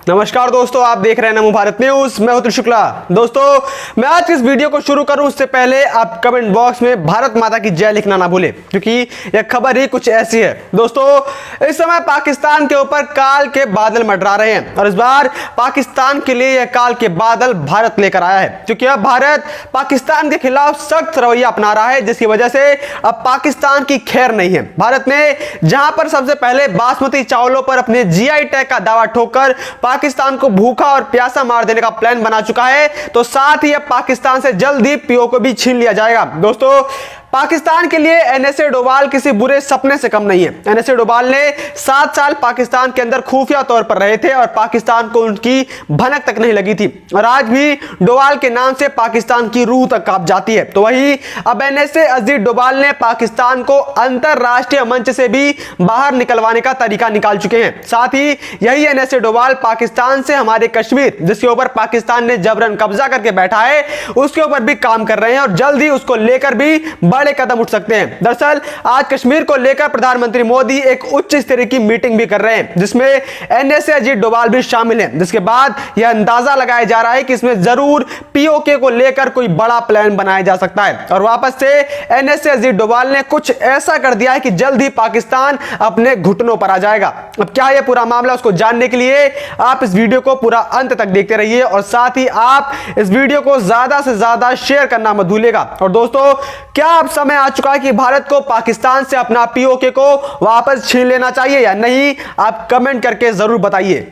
नमस्कार दोस्तों, आप देख रहे हैं नमो भारत न्यूज। मैं हूं शुक्ला। दोस्तों, मैं आज इस वीडियो को शुरू करूं उससे पहले आप कमेंट बॉक्स में भारत माता की जय लिखना ना भूलें, क्योंकि यह खबर ही कुछ ऐसी है। दोस्तों, इस समय पाकिस्तान के ऊपर काल के बादल मंडरा रहे हैं और इस बार पाकिस्तान के लिए यह काल के बादल भारत लेकर आया है, क्योंकि अब भारत पाकिस्तान के खिलाफ सख्त रवैया अपना रहा है, जिसकी वजह से अब पाकिस्तान की खैर नहीं है। भारत ने जहां पर सबसे पहले बासमती चावलों पर अपने जीआई टैग का दावा ठोककर पाकिस्तान को भूखा और प्यासा मार देने का प्लान बना चुका है, तो साथ ही अब पाकिस्तान से जल्द ही पीओ को भी छीन लिया जाएगा। दोस्तों, पाकिस्तान के लिए एनएसए डोभाल किसी बुरे सपने से कम नहीं है। एनएसए डोभाल ने 7 साल पाकिस्तान के अंदर खुफिया तौर पर रहे थे और पाकिस्तान को उनकी भनक तक नहीं लगी थी, और आज भी डोभाल के नाम से पाकिस्तान की रूह तक कांप जाती है। तो वही अब एनएसए अजीत डोभाल ने पाकिस्तान को अंतरराष्ट्रीय मंच से भी बाहर निकलवाने का तरीका निकाल चुके हैं। साथ ही यही एनएसए डोभाल पाकिस्तान से हमारे कश्मीर, जिसके ऊपर पाकिस्तान ने जबरन कब्जा करके बैठा है, उसके ऊपर भी काम कर रहे हैं और जल्द ही उसको लेकर भी बड़े कदम उठ सकते हैं। दरअसल आज कश्मीर को लेकर प्रधानमंत्री मोदी एक उच्च स्तरीय की मीटिंग भी कर रहे हैं, जिसमें एनएसए अजीत डोभाल भी शामिल हैं, जिसके बाद यह अंदाजा लगाया जा रहा है कि इसमें जरूर पीओके को लेकर कोई बड़ा प्लान बनाया जा सकता है और वापस से एनएसए अजीत डोभाल ने कुछ ऐसा कर दिया है कि जल्द ही पाकिस्तान अपने घुटनों पर आ जाएगा। अब क्या यह पूरा मामला, उसको जानने के लिए आप इस वीडियो को पूरा अंत तक देखते रहिए और साथ ही आप इस वीडियो को ज्यादा से ज्यादा शेयर करना मत भूलिएगा। और दोस्तों, क्या अब समय आ चुका है कि भारत को पाकिस्तान से अपना पीओके को वापस छीन लेना चाहिए या नहीं? आप कमेंट करके जरूर बताइए।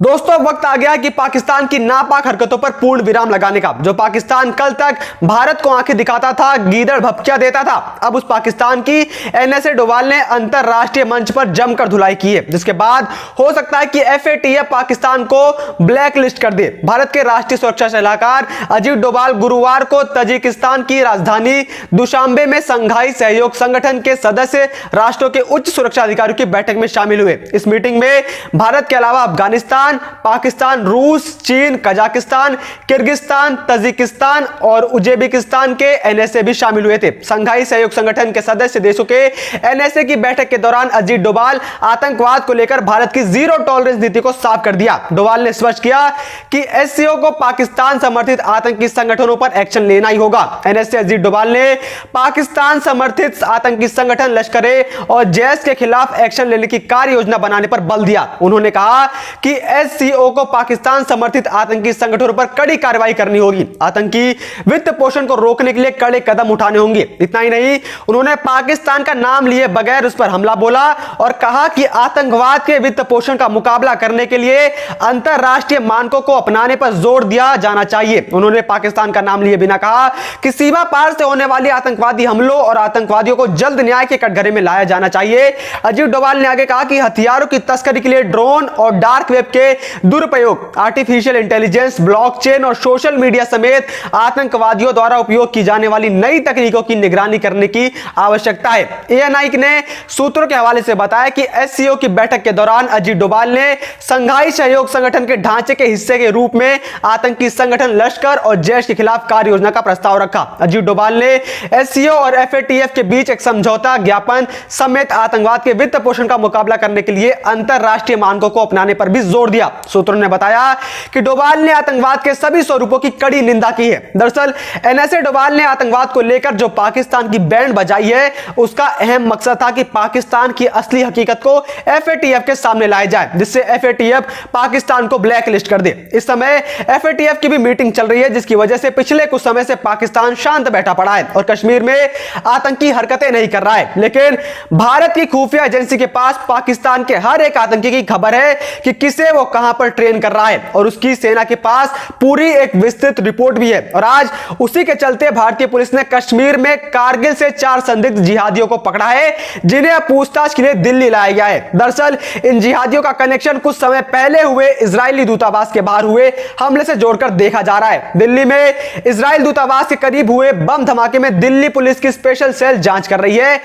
दोस्तों, वक्त आ गया कि पाकिस्तान की नापाक हरकतों पर पूर्ण विराम लगाने का। जो पाकिस्तान कल तक भारत को आंखें दिखाता था, गीदड़ भपकियां देता था, अब उस पाकिस्तान की एनएसए डोभाल ने अंतरराष्ट्रीय मंच पर जमकर धुलाई की है, जिसके बाद हो सकता है कि एफएटीएफ पाकिस्तान को ब्लैक लिस्ट कर दे। भारत के राष्ट्रीय सुरक्षा सलाहकार अजीत डोभाल गुरुवार को तजिकिस्तान की राजधानी दुशांबे में संघाई सहयोग संगठन के सदस्य राष्ट्रों के उच्च सुरक्षा अधिकारियों की बैठक में शामिल हुए। इस मीटिंग में भारत के अलावा अफगानिस्तान, पाकिस्तान, रूस, चीन, कजाकिस्तान, किर्गिस्तान, तजिकिस्तान और उज्बेकिस्तान के एनएसए भी शामिल हुए थे। संघाई सहयोग संगठन के सदस्य देशों के एनएसए की बैठक के दौरान अजीत डोभाल आतंकवाद को लेकर भारत की जीरो टॉलरेंस नीति को साफ कर दिया। डोभाल ने स्पष्ट किया कि एससीओ को पाकिस्तान समर्थित आतंकी संगठनों पर एक्शन लेना ही होगा। एनएसए अजीत डोभाल ने पाकिस्तान समर्थित आतंकी संगठन लश्कर और जैश के खिलाफ एक्शन लेने की कार्य योजना बनाने पर बल दिया। उन्होंने कहा कि एससीओ को पाकिस्तान समर्थित आतंकी संगठनों पर कड़ी कार्रवाई करनी होगी, आतंकी वित्त पोषण को रोकने के लिए कड़े कदम उठाने होंगे। इतना ही नहीं, उन्होंने पाकिस्तान का नाम लिए बगैर उस पर हमला बोला और कहा कि आतंकवाद के वित्त पोषण का मुकाबला करने के लिए अंतरराष्ट्रीय मानकों को अपनाने पर जोर दिया जाना चाहिए। उन्होंने पाकिस्तान का नाम लिए बिना कहा कि सीमा पार से होने वाली आतंकवादी हमलों और आतंकवादियों को जल्द न्याय के कटघरे में लाया जाना चाहिए। अजीत डोभाल ने आगे कहा कि हथियारों की तस्करी के लिए ड्रोन और डार्क वेब के दुरुपयोग, आर्टिफिशियल इंटेलिजेंस, ब्लॉकचेन और सोशल मीडिया समेत आतंकवादियों द्वारा उपयोग की जाने वाली नई तकनीकों की निगरानी करने की आवश्यकता है। एएनआई ने सूत्रों के हवाले से बताया कि एससीओ की बैठक के दौरान अजीत डोभाल ने संघाई सहयोग संगठन के ढांचे के हिस्से के रूप में आतंकी संगठन लश्कर और जैश के खिलाफ कार्य योजना का प्रस्ताव रखा। अजीत डोभाल ने एससीओ और एफएटीएफ के बीच एक समझौता ज्ञापन समेत आतंकवाद के वित्त पोषण का मुकाबला करने के लिए अंतरराष्ट्रीय मानकों को अपनाने पर भी जोर दिया। सूत्रों ने बताया कि डोभाल ने आतंकवाद के सभी स्वरूपों की कड़ी निंदा की है। दरअसल एनएसए डोभाल ने आतंकवाद को लेकर जो पाकिस्तान की बैंड बजाई है, उसका अहम मकसद था कि पाकिस्तान की असली हकीकत को एफएटीएफ के सामने लाया जाए, जिससे एफएटीएफ पाकिस्तान को ब्लैक लिस्ट कर दे। इस समय एफएटीएफ की भी मीटिंग चल रही है, जिसकी वजह से पिछले कुछ समय से पाकिस्तान शांत बैठा पड़ा है और कश्मीर में आतंकी हरकतें नहीं कर रहा है। लेकिन भारत की खुफिया एजेंसी के पास पाकिस्तान के हर एक आतंकी की खबर है कि किसे वो कहां पर ट्रेन कर रहा है और उसकी सेना के पास पूरी एक विस्तृत रिपोर्ट भी है। और आज उसी के चलते भारतीय पुलिस ने कश्मीर में कारगिल से 4 संदिग्ध जिहादियों को पकड़ा है, जिन्हें पूछताछ के लिए दिल्ली लाया गया है। दरअसल इन जिहादियों का कनेक्शन कुछ समय पहले हुए इजरायली दूतावास के बाहर हुए हमले से जोड़कर देखा जा रहा है। दिल्ली में इजरायल दूतावास के करीब हुए बम धमाके में दिल्ली पुलिस की स्पेशल सेल जांच कर रही है।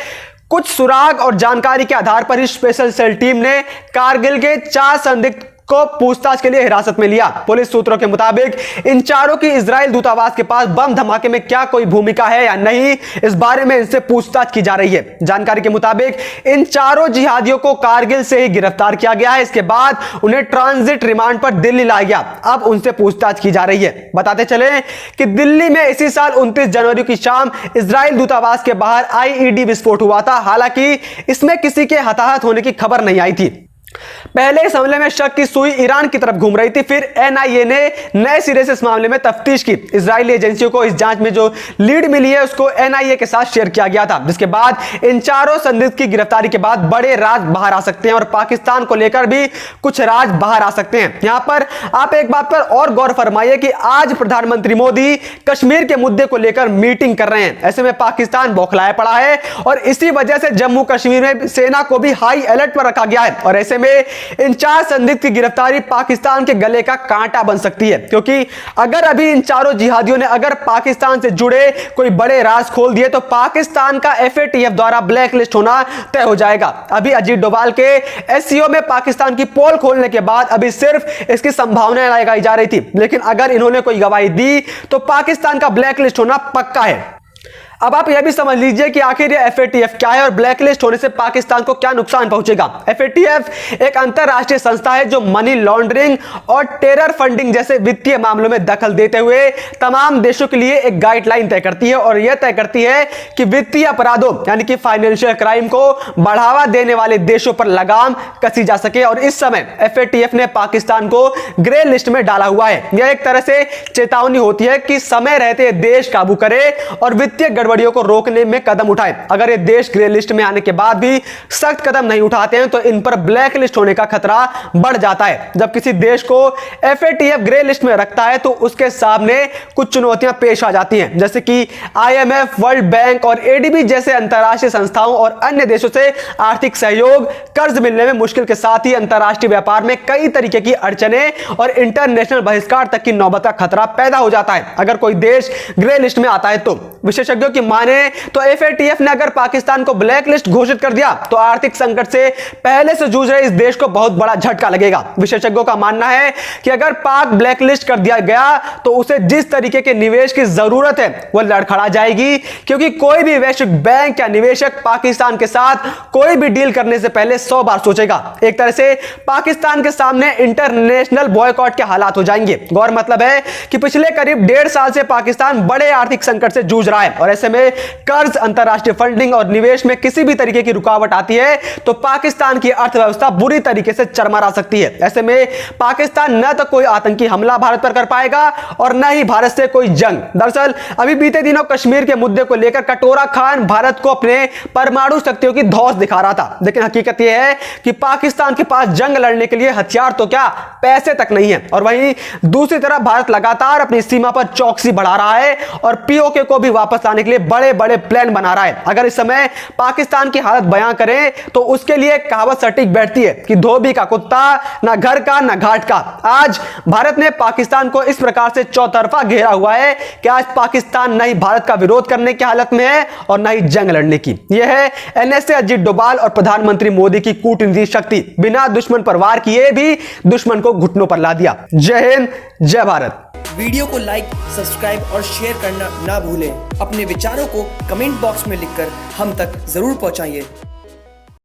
कुछ सुराग और जानकारी के आधार पर इस स्पेशल सेल टीम ने कारगिल के 4 संदिग्ध को पूछताछ के लिए हिरासत में लिया। पुलिस सूत्रों के मुताबिक इन चारों की इजराइल दूतावास के पास बम धमाके में क्या कोई भूमिका है या नहीं, इस बारे में इनसे पूछताछ की जा रही है। जानकारी के मुताबिक इन चारों जिहादियों को कारगिल से ही गिरफ्तार किया गया है। इसके बाद उन्हें ट्रांजिट रिमांड पर दिल्ली लाया गया। अब उनसे पूछताछ की जा रही है। बताते चले कि दिल्ली में इसी साल 29 जनवरी की शाम इजराइल दूतावास के बाहर आईईडी विस्फोट हुआ था। हालांकि इसमें किसी के हताहत होने की खबर नहीं आई थी। पहले इस हमले में शक की सुई ईरान की तरफ घूम रही थी। फिर एनआईए ने नए सिरे से इस मामले में तफ्तीश की। इजरायली एजेंसियों को इस जांच में जो लीड मिली है उसको एनआईए के साथ शेयर किया गया था, जिसके बाद इन चारों संदिग्ध की गिरफ्तारी के बाद बड़े राज बाहर आ सकते हैं और पाकिस्तान को लेकर भी कुछ राज बाहर आ सकते हैं। यहां पर आप एक बात पर और गौर फरमाइए कि आज प्रधानमंत्री मोदी कश्मीर के मुद्दे को लेकर मीटिंग कर रहे हैं। ऐसे में पाकिस्तान बौखलाया पड़ा है और इसी वजह से जम्मू कश्मीर में सेना को भी हाई अलर्ट पर रखा गया है। और ऐसे में इन चार संदिग्ध की गिरफ्तारी पाकिस्तान के गले का कांटा बन सकती है, क्योंकि अगर अभी इन चारों जिहादियों ने अगर पाकिस्तान से जुड़े कोई बड़े राज खोल दिए तो पाकिस्तान का एफएटीएफ द्वारा ब्लैक लिस्ट होना तय हो जाएगा। अभी अजीत डोभाल के एससीओ में पाकिस्तान की पोल खोलने के बाद अभी सिर्फ इसकी संभावना लगाई जा रही थी, लेकिन अगर इन्होंने कोई गवाही दी तो पाकिस्तान का ब्लैक लिस्ट होना पक्का है। अब आप यह भी समझ लीजिए कि आखिर यह एफएटीएफ क्या है और ब्लैकलिस्ट होने से पाकिस्तान को क्या नुकसान पहुंचेगा। एफएटीएफ एक अंतरराष्ट्रीय संस्था है जो मनी लॉन्ड्रिंग और टेरर फंडिंग जैसे वित्तीय मामलों में दखल देते हुए तमाम देशों के लिए एक गाइडलाइन तय करती है और यह तय करती है कि वित्तीय अपराधों यानी कि फाइनेंशियल क्राइम को बढ़ावा देने वाले देशों पर लगाम कसी जा सके। और इस समय एफएटीएफ ने पाकिस्तान को ग्रे लिस्ट में डाला हुआ है। यह एक तरह से चेतावनी होती है कि समय रहते देश काबू करे और वित्तीय गड़बड़ियों को रोकने में कदम उठाए। अगर ये देश ग्रे लिस्ट में आने के बाद भी सख्त कदम नहीं उठाते हैं तो इन पर ब्लैक लिस्ट होने का खतरा बढ़ जाता है। जब किसी देश को एफएटीएफ ग्रे लिस्ट में रखता है तो उसके सामने कुछ चुनौतियां पेश आ जाती हैं, जैसे कि आईएमएफ, वर्ल्ड बैंक और एडीबी जैसे अंतरराष्ट्रीय संस्थाओं और अन्य देशों से आर्थिक सहयोग, कर्ज मिलने में मुश्किल के साथ ही अंतरराष्ट्रीय व्यापार में कई तरीके की अड़चने और इंटरनेशनल बहिष्कार तक की नौबत का खतरा पैदा हो जाता है अगर कोई देश ग्रे लिस्ट में आता है तो। विशेषज्ञों की माने तो एफएटीएफ ने अगर पाकिस्तान को ब्लैक लिस्ट घोषित कर दिया तो आर्थिक संकट से पहले से जूझ रहे इस देश को बहुत बड़ा झटका लगेगा। विशेषज्ञों का मानना है कि अगर पाक ब्लैक लिस्ट कर दिया गया तो उसे जिस तरीके के निवेश की जरूरत है वह लड़खड़ा जाएगी, क्योंकि कोई भी वैश्विक बैंक या निवेशक पाकिस्तान के साथ कोई भी डील करने से पहले 100 बार सोचेगा। एक तरह से पाकिस्तान के सामने इंटरनेशनल बॉयकॉट के हालात हो जाएंगे। गौर मतलब है कि पिछले करीब 1.5 साल से पाकिस्तान बड़े आर्थिक संकट से जूझ रहा है और ऐसे में कर्ज, अंतरराष्ट्रीय फंडिंग और निवेश में किसी भी तरीके की रुकावट आती है तो पाकिस्तान की अर्थव्यवस्था बुरी तरीके से चरमरा सकती है। ऐसे में पाकिस्तान न तो कोई आतंकी हमला भारत पर कर पाएगा और न ही भारत से कोई जंग। दरअसल अभी बीते दिनों कश्मीर के मुद्दे को लेकर कटोरा खान भारत को अपने परमाणु शक्तियों की धौंस दिखा रहा था, लेकिन हकीकत यह है कि पाकिस्तान के पास जंग लड़ने के लिए हथियार तो क्या, पैसे तक नहीं है। और वहीं दूसरी तरफ भारत लगातार अपनी सीमा पर चौकसी बढ़ा रहा है और पीओके को भी वापस लाने के लिए बड़े बड़े प्लान बना रहा है। अगर इस समय पाकिस्तान की हालत बयां करें तो उसके लिए कहावत सटीक बैठती है कि धोबी का कुत्ता ना घर का ना घाट का। आज भारत ने पाकिस्तान को इस प्रकार से चौतरफा घेरा हुआ है कि आज पाकिस्तान न ही भारत का विरोध करने की हालत में है और न ही जंग लड़ने की। यह है एनएसए अजीत डोभाल और प्रधानमंत्री मोदी की कूटनीति शक्ति। बिना दुश्मन पर वार किए भी दुश्मन को घुटनों पर ला दिया। जय हिंद, जय भारत। वीडियो को लाइक, सब्सक्राइब और शेयर करना ना भूलें। अपने विचारों को कमेंट बॉक्स में लिखकर हम तक जरूर पहुंचाइए।